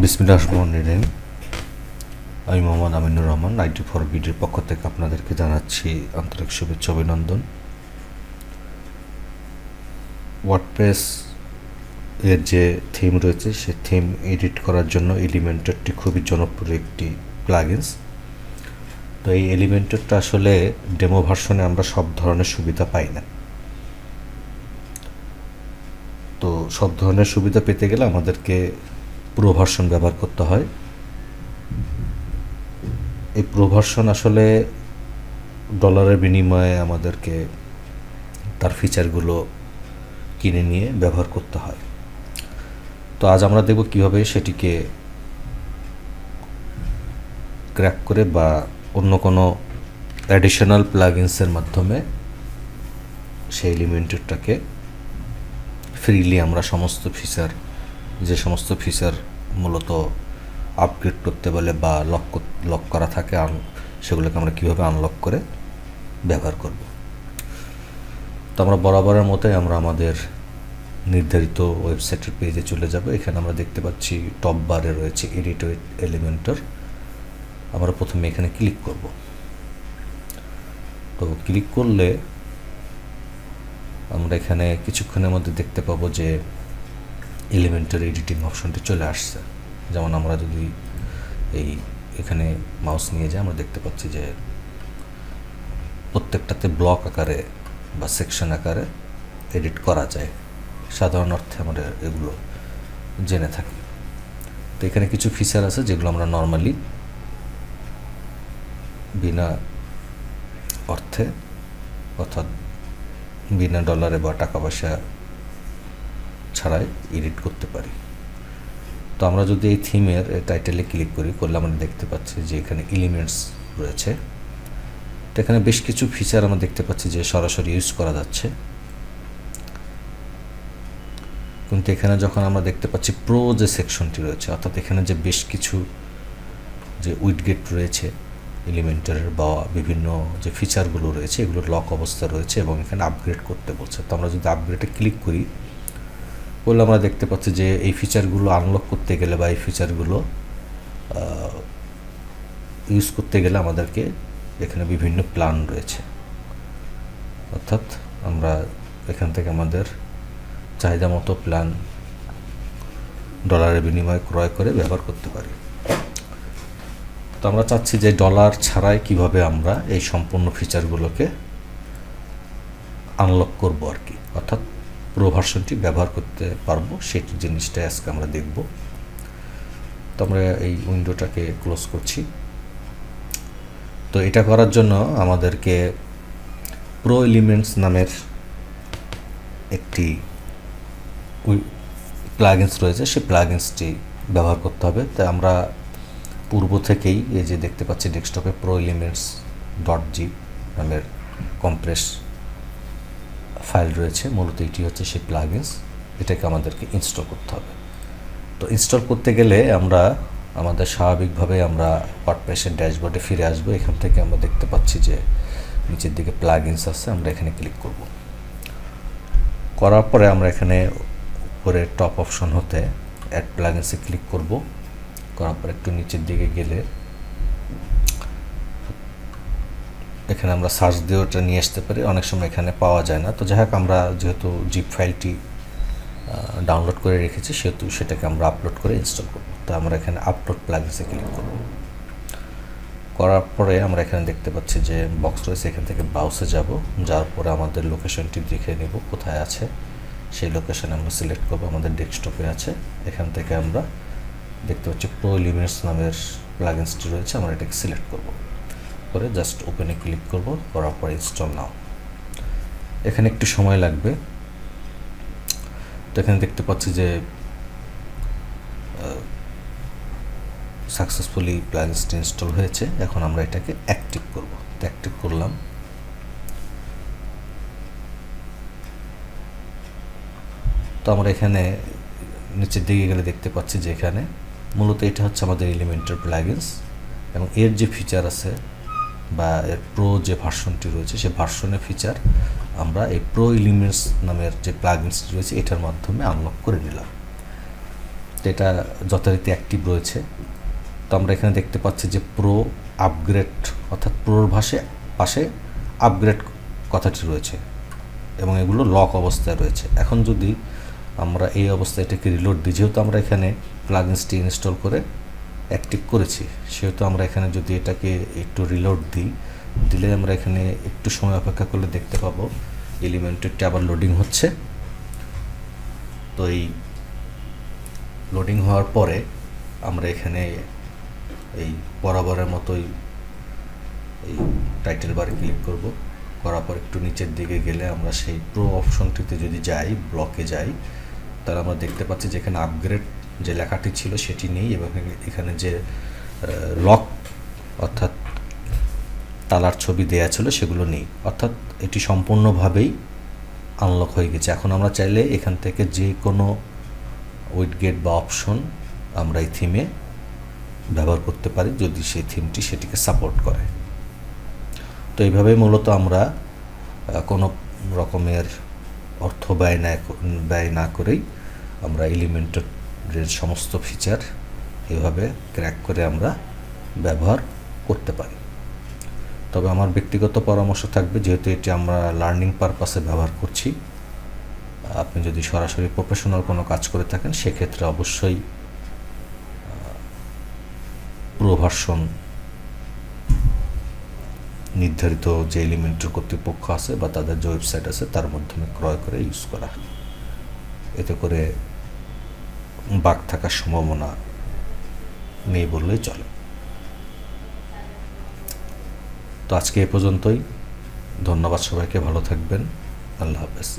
বিসমিল্লাহির রহমানির রহিম। আমি মোহাম্মদ আমিনুর রহমান, IT4BDর পক্ষ থেকে আপনাদেরকে জানাচ্ছি আন্তরিক শুভেচ্ছা অভিনন্দন। ওয়ার্ডপ্রেস এর যে থিম রয়েছে সে থিম এডিট করার জন্য এলিমেন্টরটি খুবই জনপ্রিয় একটি প্লাগইনস। তো এই এলিমেন্টরটা আসলে ডেমো ভার্সনে আমরা সব ধরনের সুবিধা পাই না। তো সব ধরনের সুবিধা পেতে গেলে আমাদেরকে প্রো ভার্সন ব্যবহার করতে হয়। এই প্রো ভার্সন আসলে ডলারের বিনিময়ে আমাদেরকে তার ফিচারগুলো কিনে নিয়ে ব্যবহার করতে হয়। তো আজ আমরা দেখব কীভাবে সেটিকে ক্র্যাক করে বা অন্য কোনো অ্যাডিশনাল প্লাগইনসের মাধ্যমে সেই এলিমেন্টরটাকে ফ্রিলি আমরা যে সমস্ত ফিচার মূলত আপগ্রেড করতে বলে বা লক করা থাকে সেগুলোকে আমরা কীভাবে আনলক করে ব্যবহার করব। তো আমরা বরাবরের মতোই আমরা আমাদের নির্ধারিত ওয়েবসাইটের পেজে চলে যাব। এখানে আমরা দেখতে পাচ্ছি টপ বারে রয়েছে এডিট উইথ এলিমেন্টর। আমরা প্রথমে এখানে ক্লিক করব। তো ক্লিক করলে আমরা এখানে কিছুক্ষণের মধ্যে দেখতে পাবো যে এলিমেন্টর এডিটিং অপশনটি চলে আসছে। যেমন আমরা যদি এখানে মাউস নিয়ে যাই, আমরা দেখতে পাচ্ছি যে প্রত্যেকটাতে ব্লক আকারে বা সেকশন আকারে এডিট করা যায়। সাধারণ অর্থে আমরা এগুলো জেনে থাকি। তো এখানে কিছু ফিচার আছে যেগুলো আমরা নর্মালি বিনা অর্থে অর্থাৎ বিনা ডলারে বা টাকা পয়সা ছাড়াই এডিট করতে পারি। তো আমরা যদি এই থিমের টাইটেলে ক্লিক করলে আমরা দেখতে পাচ্ছি যে এখানে এলিমেন্টস রয়েছে। তো এখানে বেশ কিছু ফিচার আমরা দেখতে পাচ্ছি যে সরাসরি ইউজ করা যাচ্ছে, কিন্তু এখানে যখন আমরা দেখতে পাচ্ছি প্রো যে সেকশনটি রয়েছে, অর্থাৎ এখানে যে বেশ কিছু যে উইডগেট রয়েছে এলিমেন্টারের বা বিভিন্ন যে ফিচারগুলো রয়েছে এগুলোর লক অবস্থা রয়েছে এবং এখানে আপগ্রেড করতে বলছে। তো আমরা যদি আপগ্রেডে ক্লিক করি বলে আমরা দেখতে পাচ্ছি যে এই ফিচারগুলো আনলক করতে গেলে বা এই ফিচারগুলো ইউজ করতে গেলে আমাদেরকে এখানে বিভিন্ন প্ল্যান রয়েছে। অর্থাৎ আমরা এখান থেকে আমাদের চাহিদা মতো প্ল্যান ডলারের বিনিময়ে ক্রয় করে ব্যবহার করতে পারি। তো আমরা চাচ্ছি যে ডলার ছাড়াই কিভাবে আমরা এই সম্পূর্ণ ফিচারগুলোকে আনলক করব আর কি, অর্থাৎ প্রো ভার্সনটি ব্যবহার করতে পারবো সেই জিনিসটাই আজকে আমরা দেখব। তো আমরা এই উইন্ডোটাকে ক্লোজ করছি। তো এটা করার জন্য আমাদেরকে প্রো এলিমেন্টস নামের একটি প্লাগইনস রয়েছে, সেই প্লাগইনসটি ব্যবহার করতে হবে। তাই আমরা পূর্ব থেকেই এই যে দেখতে পাচ্ছি ডেস্কটপে প্রো এলিমেন্টস .zip নামের কম্প্রেস ফাইল রয়েছে। মূলত এটি হচ্ছে সেই প্লাগইনস, এটাকে আমাদেরকে ইনস্টল করতে হবে। তো ইনস্টল করতে গেলে আমরা আমাদের স্বাভাবিকভাবে আমরা ওয়ার্ডপ্রেসের ড্যাশবোর্ডে ফিরে আসবো। এখান থেকে আমরা দেখতে পাচ্ছি যে নিচের দিকে প্লাগইনস আছে, আমরা এখানে ক্লিক করব। করার পরে আমরা এখানে উপরে টপ অপশন হতে অ্যাড প্লাগইনসে ক্লিক করব। করার পর একটু নিচের দিকে গেলে এখানে আমরা সার্চ দিয়ে ওটা নিয়ে আসতে পারি, অনেক সময় এখানে পাওয়া যায় না। তো যাই হোক, আমরা যেহেতু জিপ ফাইলটি ডাউনলোড করে রেখেছি সেহেতু সেটাকে আমরা আপলোড করে ইনস্টল করব। তো আমরা এখানে আপলোড প্লাগইনসে ক্লিক করব। করার পরে আমরা এখানে দেখতে পাচ্ছি যে বক্স রয়েছে, এখান থেকে ব্রাউজে যাব। যাওয়ার পরে আমাদের লোকেশনটি দেখে নেব কোথায় আছে, সেই লোকেশনে আমরা সিলেক্ট করব। আমাদের ডেস্কটপে আছে, এখান থেকে আমরা দেখতে পাচ্ছি প্রো এলিমেন্টস নামের প্লাগইনসটি রয়েছে, আমরা এটাকে সিলেক্ট করব। করে জাস্ট ওপেনে ক্লিক করব, করার পর ইনস্টল নাও। এখানে একটু সময় লাগবে। তো এখানে দেখতে পাচ্ছি যে সাকসেসফুলি প্লাগইনসটি ইনস্টল হয়েছে। এখন আমরা এটাকে অ্যাক্টিভ করব। তো অ্যাক্টিভ করলাম। তো আমরা এখানে নিচের দিকে গেলে দেখতে পাচ্ছি যে এখানে মূলত এটা হচ্ছে আমাদের এলিমেন্টর প্লাগইনস এবং এর যে ফিচার আছে বা এর প্রো যে ভার্সনটি রয়েছে সেই ভার্সনের ফিচার আমরা এই প্রো এলিমেন্টস নামের যে প্লাগইনসটি রয়েছে এটার মাধ্যমে আনলক করে নিলাম। তো এটা যথারীতি অ্যাক্টিভ রয়েছে। তো আমরা এখানে দেখতে পাচ্ছি যে প্রো আপগ্রেড, অর্থাৎ প্রোর পাশে আপগ্রেড কথাটি রয়েছে এবং এগুলো লক অবস্থায় রয়েছে। এখন যদি আমরা এই অবস্থায় এটাকে রিলোড দিই, যেহেতু আমরা এখানে প্লাগইনসটি ইনস্টল করে অ্যাক্টিভ করেছি, সেহেতু আমরা এখানে যদি এটাকে একটু রিলোড দিলে আমরা এখানে একটু সময় অপেক্ষা করলে দেখতে পাবো এলিমেন্টরটি আবার লোডিং হচ্ছে। তো এই লোডিং হওয়ার পরে আমরা এখানে এই বরাবরের মতোই এই টাইটেল বারে ক্লিক করব। করার পর একটু নিচের দিকে গেলে আমরা সেই প্রো অপশনটিতে যদি যাই, ব্লকে যাই, তাহলে আমরা দেখতে পাচ্ছি যে এখানে আপগ্রেড যে লেখাটি ছিল সেটি নেই এবং এখানে যে লক অর্থাৎ তালার ছবি দেয়া ছিল সেগুলো নেই, অর্থাৎ এটি সম্পূর্ণভাবেই আনলক হয়ে গেছে। এখন আমরা চাইলে এখান থেকে যে কোনো উইডগেট বা অপশন আমরা এই থিমে ব্যবহার করতে পারি যদি সেই থিমটি সেটিকে সাপোর্ট করে। তো এইভাবেই মূলত আমরা কোনো রকমের অর্থ ব্যয় না করেই আমরা এলিমেন্টরের সমস্ত ফিচার এভাবে ক্র্যাক করে আমরা ব্যবহার করতে পারি। তবে আমার ব্যক্তিগত পরামর্শ থাকবে, যেহেতু এটি আমরা লার্নিং পারপাসে ব্যবহার করছি, আপনি যদি সরাসরি প্রফেশনাল কোনো কাজ করে থাকেন সেক্ষেত্রে অবশ্যই প্রো ভার্সন নির্ধারিত যে এলিমেন্টর কর্তৃপক্ষ আছে বা তাদের যে ওয়েবসাইট আছে তার মাধ্যমে ক্রয় করে ইউজ করা। এতে করে বাগ থাকার সম্ভাবনা নেই বললেই চলে। তো আজকে এ পর্যন্তই। ধন্যবাদ সবাইকে, ভালো থাকবেন। আল্লাহ হাফেজ।